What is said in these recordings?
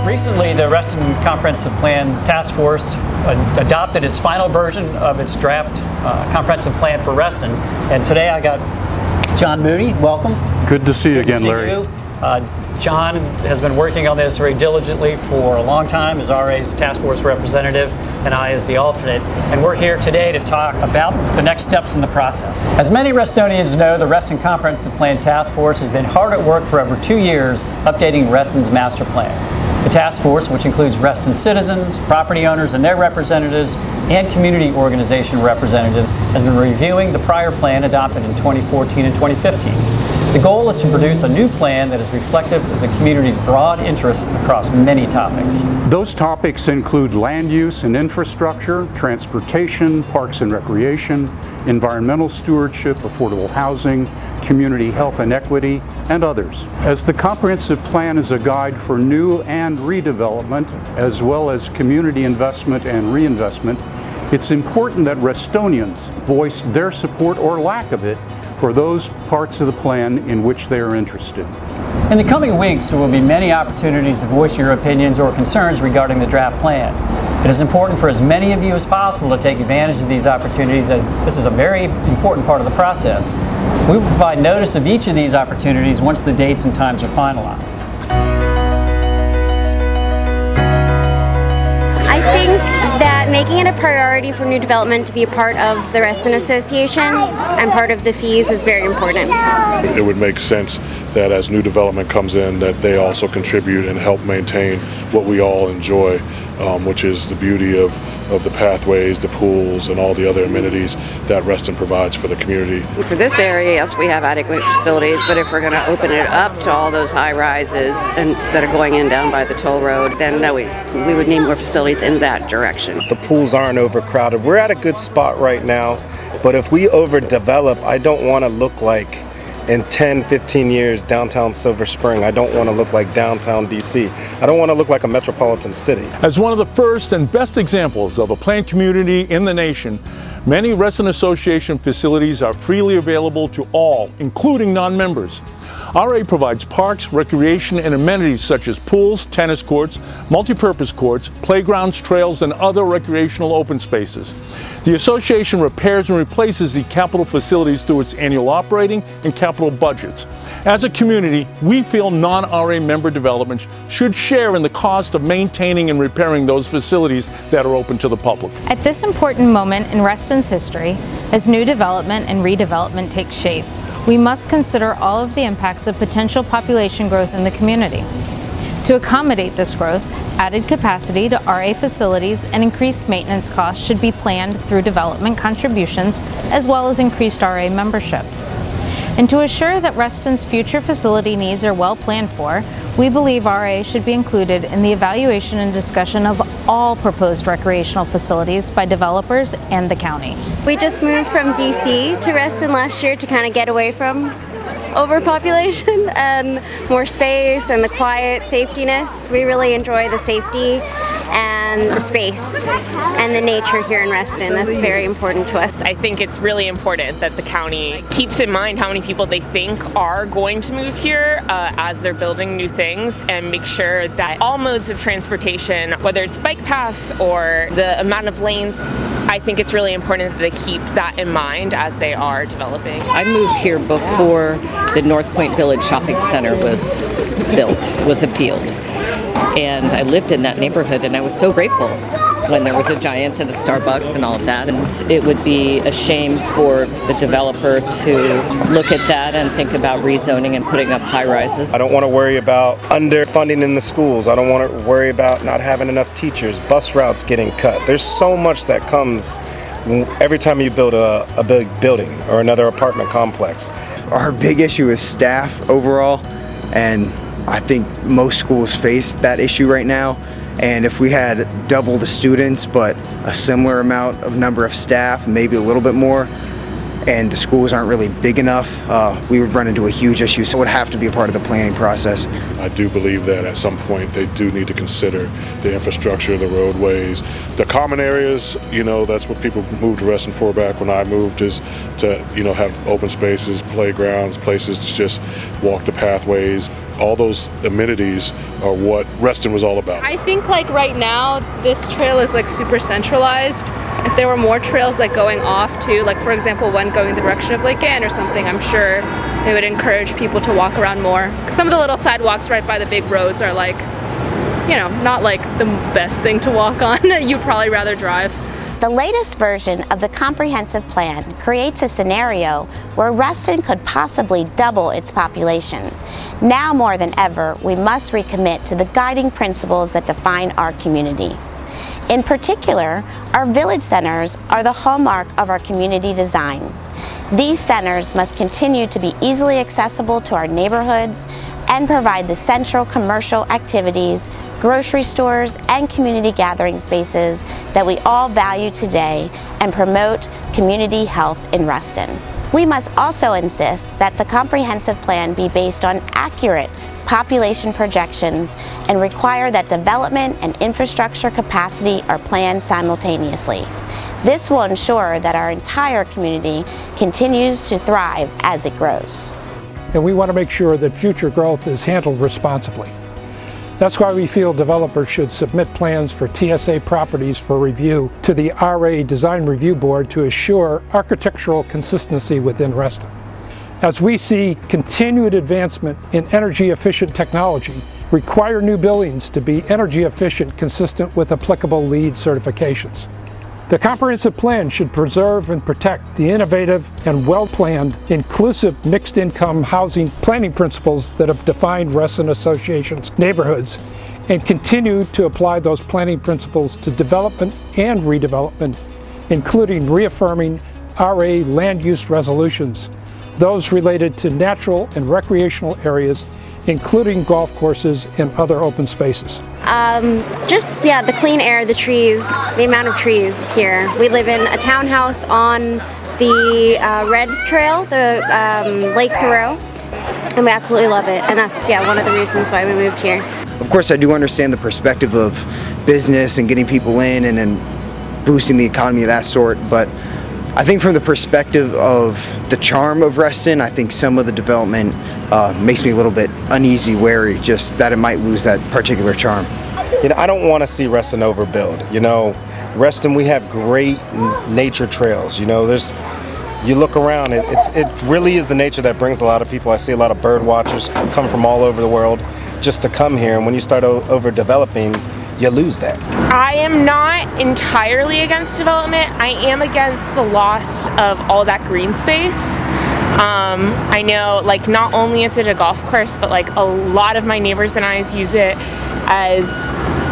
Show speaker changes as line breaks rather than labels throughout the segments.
Recently, the Reston Comprehensive Plan Task Force adopted its final version of its draft comprehensive plan for Reston. And today I got John Moody. Welcome.
Good to see you again, Larry.
John has been working on this very diligently for a long time as RA's task force representative and I as the alternate. And we're here today to talk about the next steps in the process. As many Restonians know, the Reston Comprehensive Plan Task Force has been hard at work for over 2 years updating Reston's master plan. The task force, which includes Reston citizens, property owners and their representatives, and community organization representatives, has been reviewing the prior plan adopted in 2014 and 2015. The goal is to produce a new plan that is reflective of the community's broad interests across many topics.
Those topics include land use and infrastructure, transportation, parks and recreation, environmental stewardship, affordable housing, community health and equity, and others. As the comprehensive plan is a guide for new and redevelopment, as well as community investment and reinvestment, it's important that Restonians voice their support or lack of it for those parts of the plan in which they are interested.
In the coming weeks, there will be many opportunities to voice your opinions or concerns regarding the draft plan. It is important for as many of you as possible to take advantage of these opportunities, as this is a very important part of the process. We will provide notice of each of these opportunities once the dates and times are finalized.
I think that making it a priority for new development to be a part of the Reston Association and part of the fees is very important.
It would make sense that as new development comes in, that they also contribute and help maintain what we all enjoy, which is the beauty of the pathways, the pools, and all the other amenities that Reston provides for the community.
For this area, yes, we have adequate facilities, but if we're going to open it up to all those high rises and that are going in down by the toll road, then no, we would need more facilities in that direction.
The pools aren't overcrowded. We're at a good spot right now, but if we overdevelop, I don't want to look like in 10, 15 years, downtown Silver Spring. I don't want to look like downtown DC. I don't want to look like a metropolitan city.
As one of the first and best examples of a planned community in the nation, many Reston Association facilities are freely available to all, including non-members. RA provides parks, recreation, and amenities such as pools, tennis courts, multi-purpose courts, playgrounds, trails, and other recreational open spaces. The association repairs and replaces the capital facilities through its annual operating and capital budgets. As a community, we feel non-RA member developments should share in the cost of maintaining and repairing those facilities that are open to the public.
At this important moment in Reston's history, as new development and redevelopment take shape, we must consider all of the impacts of potential population growth in the community. To accommodate this growth, added capacity to RA facilities and increased maintenance costs should be planned through development contributions as well as increased RA membership. And to assure that Reston's future facility needs are well planned for, we believe RA should be included in the evaluation and discussion of all proposed recreational facilities by developers and the county.
We just moved from DC to Reston last year to kind of get away from overpopulation and more space and the quiet safetiness. We really enjoy the safety and the space and the nature here in Reston. That's very important to us.
I think it's really important that the county keeps in mind how many people they think are going to move here as they're building new things, and make sure that all modes of transportation, whether it's bike paths or the amount of lanes, I think it's really important that they keep that in mind as they are developing.
I moved here before the North Point Village Shopping Center was built, was a field. And I lived in that neighborhood, and I was so grateful when there was a Giant and a Starbucks and all of that. And it would be a shame for the developer to look at that and think about rezoning and putting up high rises.
I don't want to worry about underfunding in the schools. I don't want to worry about not having enough teachers, bus routes getting cut. There's so much that comes every time you build a big building or another apartment complex.
Our big issue is staff overall, and I think most schools face that issue right now. And if we had double the students but a similar amount of number of staff, maybe a little bit more, and the schools aren't really big enough, we would run into a huge issue, so it would have to be a part of the planning process.
I do believe that at some point they do need to consider the infrastructure, the roadways, the common areas. You know, that's what people moved to Reston for back when I moved, is to, you know, have open spaces, playgrounds, places to just walk the pathways. All those amenities are what Reston was all about.
I think like right now this trail is like super centralized. If there were more trails like going off too, like for example one going in the direction of Lake Ann or something, I'm sure they would encourage people to walk around more. Some of the little sidewalks right by the big roads are like, you know, not like the best thing to walk on. You'd probably rather drive.
The latest version of the Comprehensive Plan creates a scenario where Reston could possibly double its population. Now more than ever, we must recommit to the guiding principles that define our community. In particular, our village centers are the hallmark of our community design. These centers must continue to be easily accessible to our neighborhoods and provide the central commercial activities, grocery stores, and community gathering spaces that we all value today and promote community health in Reston. We must also insist that the comprehensive plan be based on accurate population projections and require that development and infrastructure capacity are planned simultaneously. This will ensure that our entire community continues to thrive as it grows.
And we want to make sure that future growth is handled responsibly. That's why we feel developers should submit plans for TSA properties for review to the RA Design Review Board to assure architectural consistency within Reston. As we see continued advancement in energy efficient technology, require new buildings to be energy efficient consistent with applicable LEED certifications. The comprehensive plan should preserve and protect the innovative and well-planned, inclusive mixed-income housing planning principles that have defined Reston Association's neighborhoods, and continue to apply those planning principles to development and redevelopment, including reaffirming RA land use resolutions, those related to natural and recreational areas, including golf courses and other open spaces.
The clean air, the trees, the amount of trees here. We live in a townhouse on the Red Trail, the Lake Thoreau, and we absolutely love it. And that's one of the reasons why we moved here.
Of course, I do understand the perspective of business and getting people in and then boosting the economy of that sort, but I think from the perspective of the charm of Reston, I think some of the development makes me a little bit uneasy, wary, just that it might lose that particular charm.
You know, I don't want to see Reston overbuild. You know, Reston, we have great nature trails. You know, you look around, it really is the nature that brings a lot of people. I see a lot of bird watchers come from all over the world just to come here, and when you start overdeveloping, you lose that.
I am not entirely against development. I am against the loss of all that green space. I know, like, not only is it a golf course, but like a lot of my neighbors and I use it as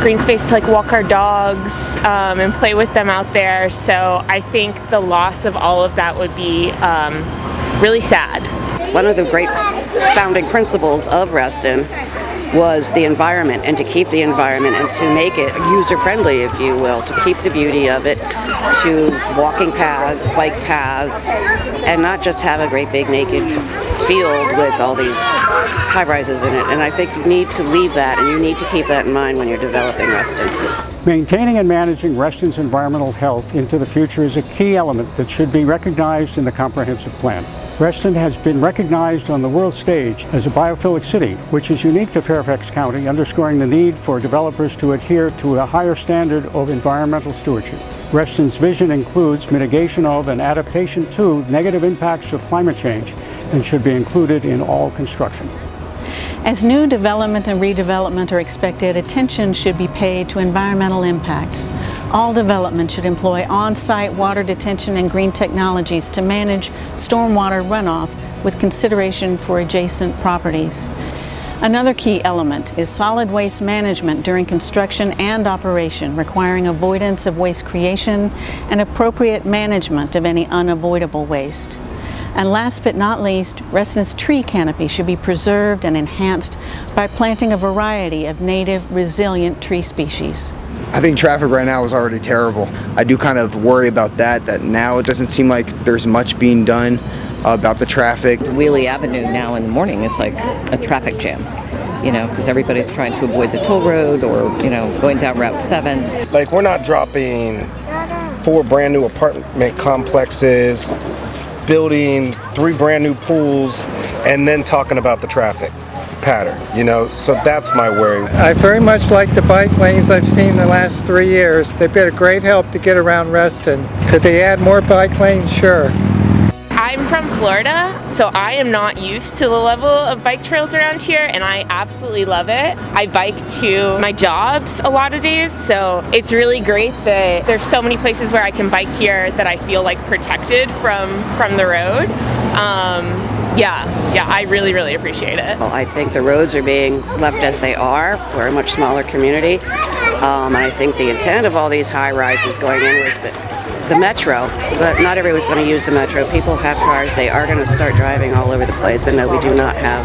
green space to like walk our dogs and play with them out there. So I think the loss of all of that would be really sad.
One of the great founding principles of Reston was the environment, and to keep the environment and to make it user-friendly, if you will, to keep the beauty of it, to walking paths, bike paths, and not just have a great big naked field with all these high-rises in it. And I think you need to leave that, and you need to keep that in mind when you're developing Reston.
Maintaining and managing Reston's environmental health into the future is a key element that should be recognized in the comprehensive plan. Reston has been recognized on the world stage as a biophilic city, which is unique to Fairfax County, underscoring the need for developers to adhere to a higher standard of environmental stewardship. Reston's vision includes mitigation of and adaptation to negative impacts of climate change and should be included in all construction.
As new development and redevelopment are expected, attention should be paid to environmental impacts. All development should employ on-site water detention and green technologies to manage stormwater runoff with consideration for adjacent properties. Another key element is solid waste management during construction and operation, requiring avoidance of waste creation and appropriate management of any unavoidable waste. And last but not least, Reston's tree canopy should be preserved and enhanced by planting a variety of native resilient tree species.
I think traffic right now is already terrible. I do kind of worry about that now it doesn't seem like there's much being done about the traffic.
Wheelie Avenue now in the morning is like a traffic jam, you know, because everybody's trying to avoid the toll road or, you know, going down Route 7.
Like, we're not dropping 4 brand new apartment complexes, building 3 brand new pools, and then talking about the traffic pattern, you know, so that's my worry.
I very much like the bike lanes I've seen the last 3 years. They've been a great help to get around Reston. Could they add more bike lanes? Sure.
I'm from Florida, so I am not used to the level of bike trails around here, and I absolutely love it. I bike to my jobs a lot of days, so it's really great that there's so many places where I can bike here that I feel like protected from the road. Yeah, I really appreciate it.
Well, I think the roads are being left as they are. We're a much smaller community. And I think the intent of all these high rises going in was the metro, but not everyone's going to use the metro. People have cars. They are going to start driving all over the place, and no, we do not have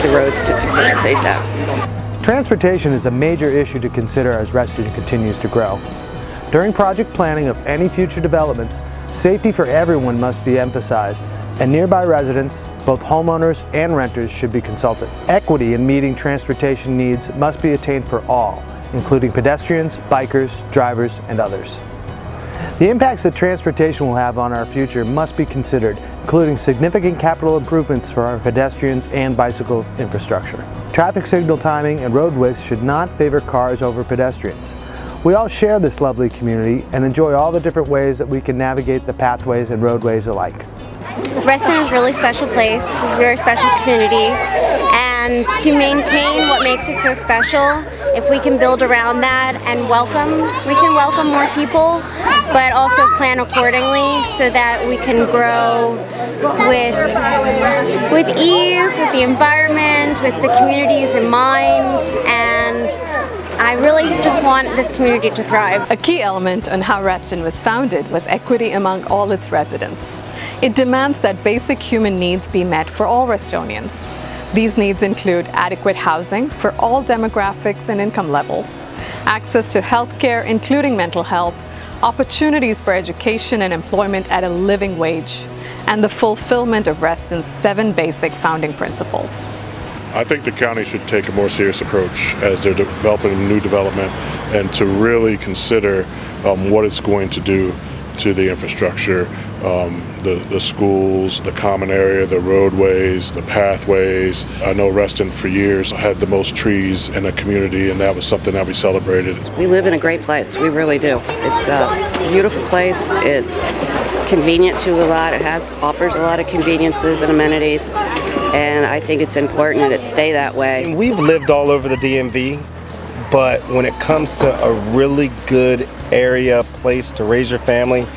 the roads to facilitate that.
Transportation is a major issue to consider as Reston continues to grow. During project planning of any future developments, safety for everyone must be emphasized, and nearby residents, both homeowners and renters, should be consulted. Equity in meeting transportation needs must be attained for all, including pedestrians, bikers, drivers, and others. The impacts that transportation will have on our future must be considered, including significant capital improvements for our pedestrians and bicycle infrastructure. Traffic signal timing and road widths should not favor cars over pedestrians. We all share this lovely community and enjoy all the different ways that we can navigate the pathways and roadways alike.
Reston is a really special place. It's a very special community, and to maintain what makes it so special, if we can build around that and we can welcome more people, but also plan accordingly so that we can grow with ease, with the environment, with the communities in mind, and I really just want this community to thrive.
A key element on how Reston was founded was equity among all its residents. It demands that basic human needs be met for all Restonians. These needs include adequate housing for all demographics and income levels, access to health care including mental health, opportunities for education and employment at a living wage, and the fulfillment of Reston's 7 basic founding principles.
I think the county should take a more serious approach as they're developing new development and to really consider what it's going to do to the infrastructure, the schools, the common area, the roadways, the pathways. I know Reston for years had the most trees in a community, and that was something that we celebrated.
We live in a great place. We really do. It's a beautiful place. It's convenient to a lot. It offers a lot of conveniences and amenities, and I think it's important that it stay that way.
We've lived all over the DMV, but when it comes to a really good area, place to raise your family,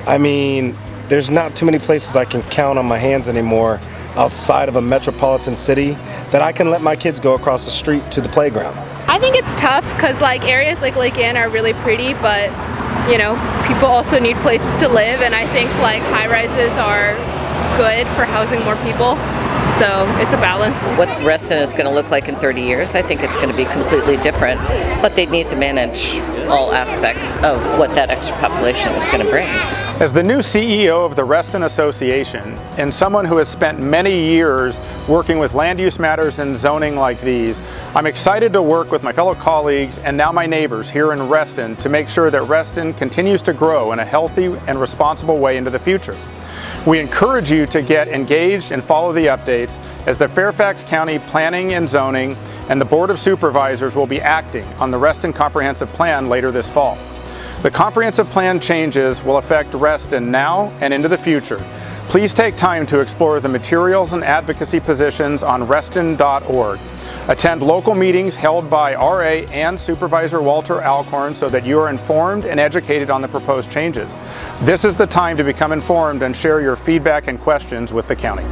I mean, there's not too many places I can count on my hands anymore outside of a metropolitan city that I can let my kids go across the street to the playground.
I think it's tough because like areas like Lake Ann are really pretty, but you know, people also need places to live, and I think like high rises are good for housing more people. So it's a balance.
What Reston is going to look like in 30 years, I think it's going to be completely different, but they need to manage all aspects of what that extra population is going to bring.
As the new CEO of the Reston Association, and someone who has spent many years working with land use matters and zoning like these, I'm excited to work with my fellow colleagues and now my neighbors here in Reston to make sure that Reston continues to grow in a healthy and responsible way into the future. We encourage you to get engaged and follow the updates as the Fairfax County Planning and Zoning and the Board of Supervisors will be acting on the Reston Comprehensive Plan later this fall. The Comprehensive Plan changes will affect Reston now and into the future. Please take time to explore the materials and advocacy positions on reston.org. Attend local meetings held by RA and Supervisor Walter Alcorn so that you are informed and educated on the proposed changes. This is the time to become informed and share your feedback and questions with the county.